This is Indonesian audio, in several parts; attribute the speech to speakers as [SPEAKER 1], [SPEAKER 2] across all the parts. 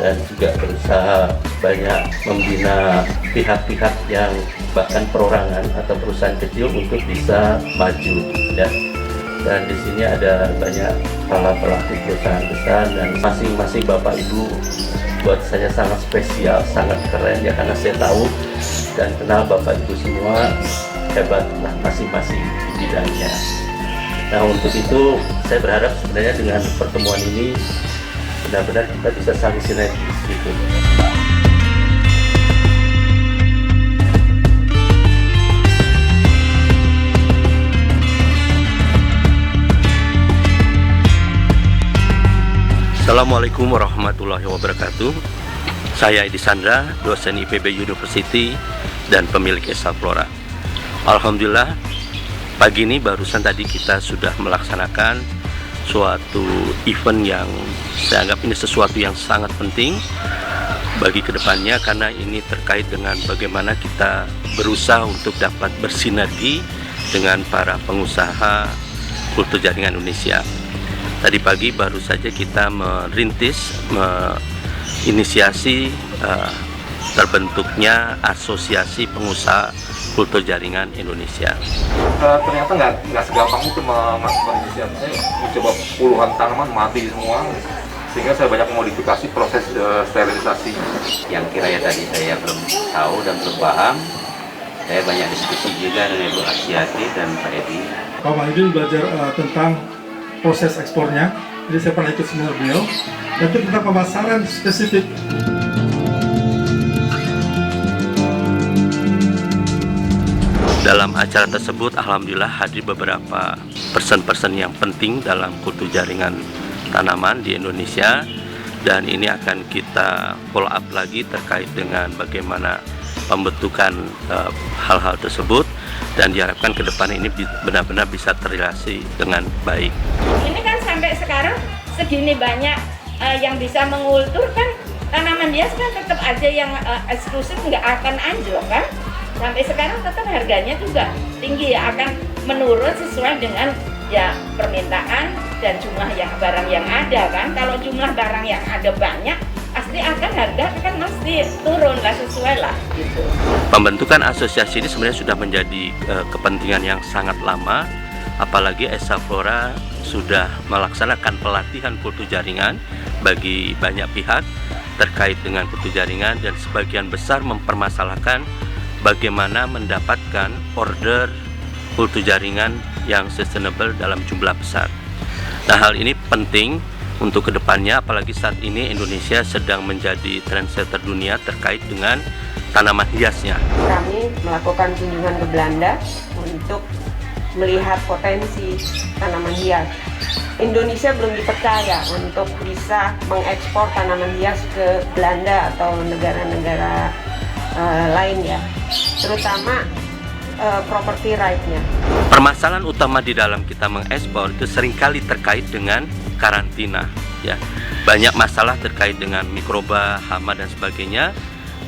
[SPEAKER 1] dan juga berusaha banyak membina pihak-pihak yang bahkan perorangan atau perusahaan kecil untuk bisa maju ya. Dan di sini ada banyak para pelaku perusahaan besar dan masing-masing Bapak Ibu buat saya sangat spesial, sangat keren ya, karena saya tahu dan kenal Bapak Ibu semua hebatlah masing-masing di bidangnya. Nah, untuk itu saya berharap sebenarnya dengan pertemuan ini benar-benar kita bisa saling sinergis gitu. Assalamualaikum warahmatullahi wabarakatuh. Saya Edi Sandra, dosen IPB University dan pemilik Esa Flora. Alhamdulillah, pagi ini barusan tadi kita sudah melaksanakan suatu event yang saya anggap ini sesuatu yang sangat penting bagi kedepannya, karena ini terkait dengan bagaimana kita berusaha untuk dapat bersinergi dengan para pengusaha kultur jaringan Indonesia. Tadi pagi baru saja kita merintis, menginisiasi terbentuknya Asosiasi Pengusaha Kultur Jaringan Indonesia.
[SPEAKER 2] Ternyata nggak segampang itu melakukan inisiatif. Saya mencoba puluhan tanaman mati semua, sehingga saya banyak memodifikasi proses sterilisasi.
[SPEAKER 1] Yang kiranya tadi saya belum tahu dan belum paham, saya banyak diskusi juga dengan Ibu Asyati dan Pak Edi.
[SPEAKER 3] Pak Mahdi belajar tentang proses ekspornya, jadi saya pernah ikut seminar beliau, dan itu tentang pemasaran spesifik.
[SPEAKER 1] Dalam acara tersebut, alhamdulillah hadir beberapa person-person yang penting dalam kultur jaringan tanaman di Indonesia, dan ini akan kita follow up lagi terkait dengan bagaimana pembentukan hal-hal tersebut, dan diharapkan ke depan ini benar-benar bisa terrelasi dengan baik.
[SPEAKER 4] Ini kan sampai sekarang segini banyak yang bisa mengultur kan, tanaman hias kan tetap aja yang eksklusif nggak akan anjlok kan. Sampai sekarang tetap harganya juga tinggi ya, akan menurun sesuai dengan ya permintaan dan jumlah yang barang yang ada kan. Kalau jumlah barang yang ada banyak, pasti akan harga kan mesti turun lah, sesuai lah gitu.
[SPEAKER 1] Pembentukan asosiasi ini sebenarnya sudah menjadi kepentingan yang sangat lama, apalagi Esa Flora sudah melaksanakan pelatihan kultur jaringan bagi banyak pihak terkait dengan kultur jaringan, dan sebagian besar mempermasalahkan bagaimana mendapatkan order kultur jaringan yang sustainable dalam jumlah besar. Nah, hal ini penting untuk kedepannya, apalagi saat ini Indonesia sedang menjadi trendsetter dunia terkait dengan tanaman hiasnya.
[SPEAKER 5] Kami melakukan kunjungan ke Belanda untuk melihat potensi tanaman hias. Indonesia belum dipercaya untuk bisa mengekspor tanaman hias ke Belanda atau negara-negara lain ya, terutama property right-nya.
[SPEAKER 1] Permasalahan utama di dalam kita mengekspor itu seringkali terkait dengan karantina ya. Banyak masalah terkait dengan mikroba, hama dan sebagainya.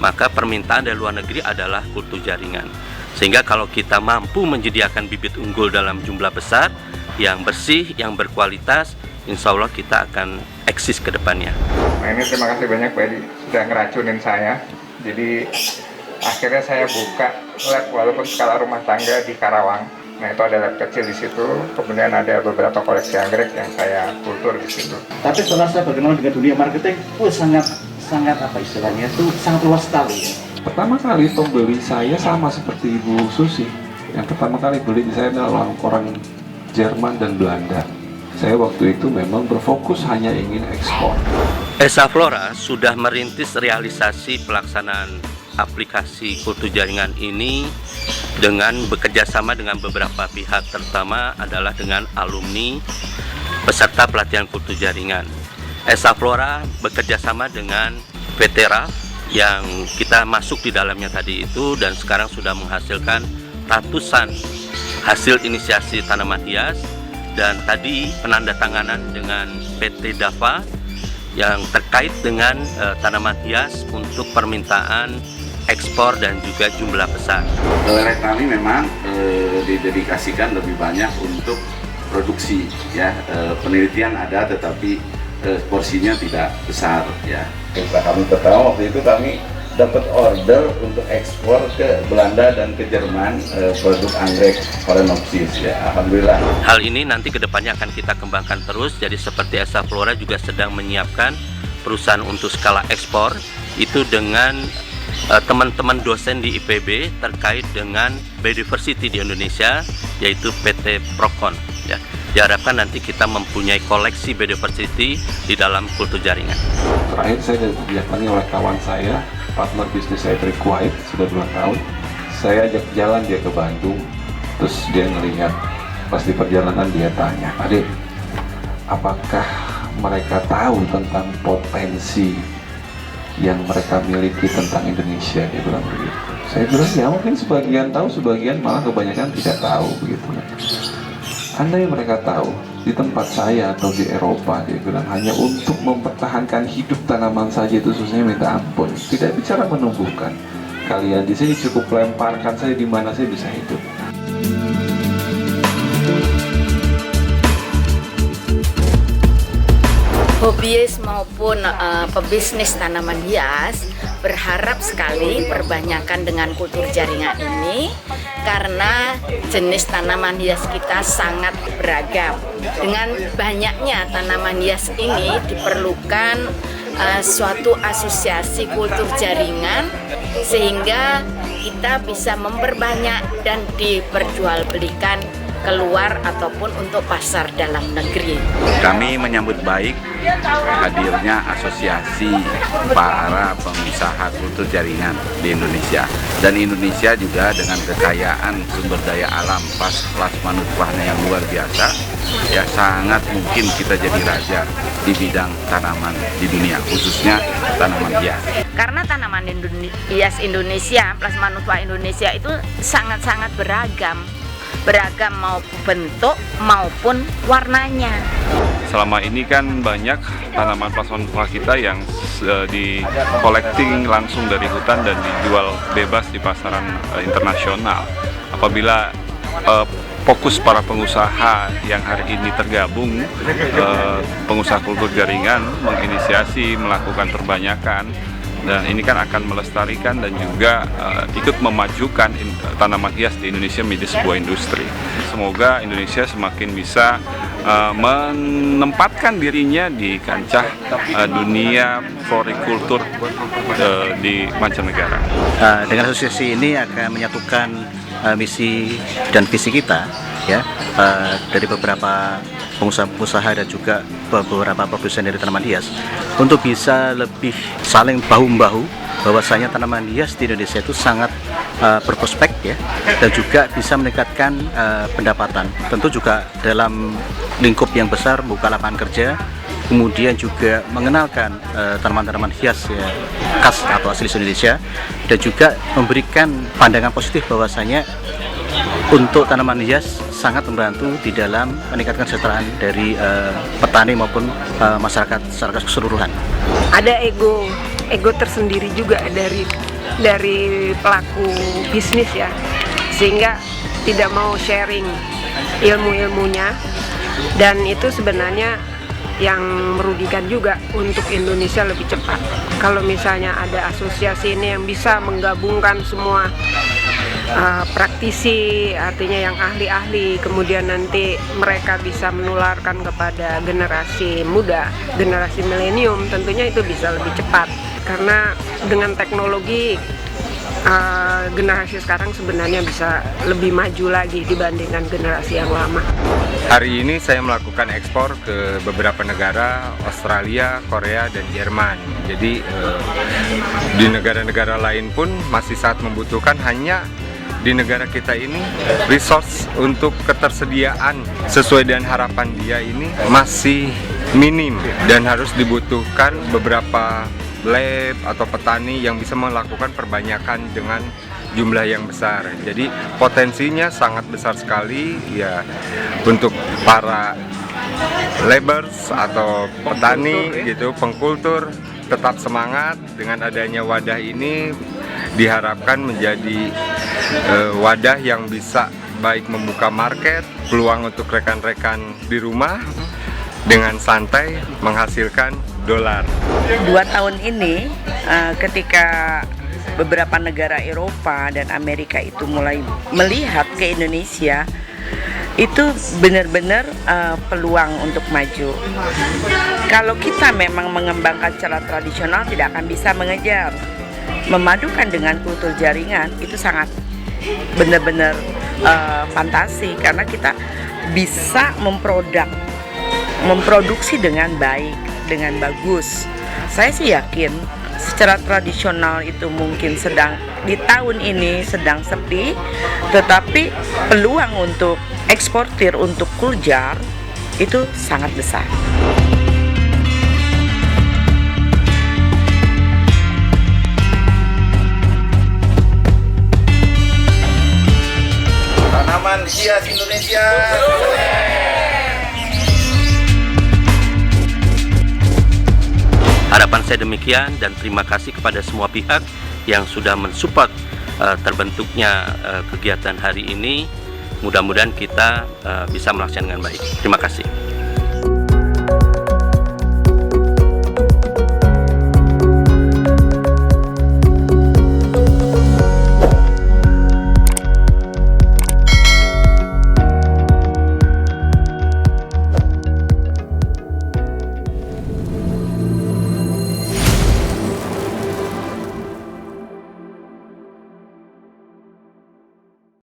[SPEAKER 1] Maka permintaan dari luar negeri adalah kultur jaringan. Sehingga kalau kita mampu menyediakan bibit unggul dalam jumlah besar, yang bersih, yang berkualitas, insya Allah kita akan eksis ke depannya.
[SPEAKER 2] Nah, ini terima kasih banyak Pak Edi sudah ngeracunin saya. Jadi akhirnya saya buka lab walaupun skala rumah tangga di Karawang. Nah, itu ada lab kecil di situ. Kemudian ada beberapa koleksi anggrek yang saya kultur di situ.
[SPEAKER 6] Tapi setelah saya berkenalan dengan dunia marketing, sangat apa istilahnya itu sangat luas sekali.
[SPEAKER 7] Pertama kali pembeli saya sama seperti Ibu Susi. Yang pertama kali beli di saya adalah orang Jerman dan Belanda. Saya waktu itu memang berfokus hanya ingin ekspor.
[SPEAKER 1] Esa Flora sudah merintis realisasi pelaksanaan aplikasi kultur jaringan ini dengan bekerjasama dengan beberapa pihak, terutama adalah dengan alumni peserta pelatihan kultur jaringan. Esa Flora bekerjasama dengan PT RAF yang kita masuk di dalamnya tadi itu, dan sekarang sudah menghasilkan ratusan hasil inisiasi tanaman hias, dan tadi penandatanganan dengan PT DAVA yang terkait dengan tanaman hias untuk permintaan ekspor dan juga jumlah besar.
[SPEAKER 8] Lab kami memang didedikasikan lebih banyak untuk produksi ya. Penelitian ada tetapi porsinya tidak besar ya. Kami pertama waktu itu kami dapat order untuk ekspor ke Belanda dan ke Jerman produk anggrek Phalaenopsis ya. Alhamdulillah.
[SPEAKER 1] Hal ini nanti kedepannya akan kita kembangkan terus. Jadi seperti Esa Flora juga sedang menyiapkan perusahaan untuk skala ekspor itu dengan teman-teman dosen di IPB terkait dengan biodiversity di Indonesia, yaitu PT Procon ya. Diharapkan nanti kita mempunyai koleksi biodiversity di dalam kultur jaringan.
[SPEAKER 7] Terakhir saya didatangi oleh kawan saya, partner bisnis saya dari Kuwait, sudah 2 tahun. Saya ajak jalan dia ke Bandung, terus dia ngelihat, pas di perjalanan dia tanya, "Adik, apakah mereka tahu tentang potensi yang mereka miliki tentang Indonesia?" Dia bilang begitu. Saya bilang, ya mungkin sebagian tahu, sebagian malah kebanyakan tidak tahu begitu. Andai mereka tahu, di tempat saya atau di Eropa, dia bilang, hanya untuk mempertahankan hidup tanaman saja itu susahnya minta ampun. Tidak bicara menumbuhkan. Kalian di sini cukup lemparkan saya di mana saya bisa hidup.
[SPEAKER 9] Hobiis maupun pebisnis tanaman hias berharap sekali perbanyakan dengan kultur jaringan ini karena jenis tanaman hias kita sangat beragam. Dengan banyaknya tanaman hias ini diperlukan suatu asosiasi kultur jaringan sehingga kita bisa memperbanyak dan diperjualbelikan keluar ataupun untuk pasar dalam negeri.
[SPEAKER 8] Kami menyambut baik hadirnya asosiasi para pengusaha kultur jaringan di Indonesia, dan Indonesia juga dengan kekayaan sumber daya alam plasma nutfahnya yang luar biasa ya, sangat mungkin kita jadi raja di bidang tanaman di dunia, khususnya tanaman hias.
[SPEAKER 9] Karena tanaman hias Indonesia, plasma nutfah Indonesia itu sangat-sangat beragam maupun bentuk maupun warnanya.
[SPEAKER 10] Selama ini kan banyak tanaman plasma nutfah kita yang di collecting langsung dari hutan dan dijual bebas di pasaran internasional. Apabila fokus para pengusaha yang hari ini tergabung, pengusaha kultur jaringan menginisiasi melakukan perbanyakan, dan ini kan akan melestarikan dan juga ikut memajukan tanaman hias di Indonesia menjadi sebuah industri. Semoga Indonesia semakin bisa menempatkan dirinya di kancah dunia florikultur di mancanegara.
[SPEAKER 11] Dengan asosiasi ini akan menyatukan misi dan visi kita ya, dari beberapa pengusaha-pengusaha dan juga beberapa produsen dari tanaman hias untuk bisa lebih saling bahu-membahu bahwasanya tanaman hias di Indonesia itu sangat berprospek ya, dan juga bisa meningkatkan pendapatan. Tentu juga dalam lingkup yang besar membuka lapangan kerja, kemudian juga mengenalkan tanaman-tanaman hias ya, khas atau asli Indonesia, dan juga memberikan pandangan positif bahwasanya untuk tanaman hias sangat membantu di dalam meningkatkan kesejahteraan dari petani maupun masyarakat secara keseluruhan.
[SPEAKER 5] Ada ego tersendiri juga dari pelaku bisnis ya, sehingga tidak mau sharing ilmu-ilmunya, dan itu sebenarnya yang merugikan juga untuk Indonesia lebih cepat. Kalau misalnya ada asosiasi ini yang bisa menggabungkan semua praktisi, artinya yang ahli-ahli, kemudian nanti mereka bisa menularkan kepada generasi muda, generasi milenium, tentunya itu bisa lebih cepat. Karena dengan teknologi generasi sekarang sebenarnya bisa lebih maju lagi dibandingkan generasi yang lama.
[SPEAKER 12] Hari ini saya melakukan ekspor ke beberapa negara, Australia, Korea, dan Jerman. Jadi di negara-negara lain pun masih sangat membutuhkan, hanya di negara kita ini resource untuk ketersediaan sesuai dengan harapan dia ini masih minim, dan harus dibutuhkan beberapa lab atau petani yang bisa melakukan perbanyakan dengan jumlah yang besar. Jadi potensinya sangat besar sekali ya untuk para laborers atau petani gitu, pengkultur tetap semangat. Dengan adanya wadah ini diharapkan menjadi wadah yang bisa baik membuka market, peluang untuk rekan-rekan di rumah, dengan santai menghasilkan dolar.
[SPEAKER 13] 2 tahun ini ketika beberapa negara Eropa dan Amerika itu mulai melihat ke Indonesia, itu benar-benar peluang untuk maju. Kalau kita memang mengembangkan secara tradisional tidak akan bisa mengejar. Memadukan dengan kultur jaringan itu sangat benar-benar fantasi, karena kita bisa memproduksi dengan baik, dengan bagus. Saya sih yakin secara tradisional itu mungkin di tahun ini sedang sepi, tetapi peluang untuk eksportir untuk kuljar itu sangat besar.
[SPEAKER 14] Tanaman hias Indonesia.
[SPEAKER 1] Harapan saya demikian, dan terima kasih kepada semua pihak yang sudah mensupport terbentuknya kegiatan hari ini. Mudah-mudahan kita bisa melaksanakan dengan baik. Terima kasih.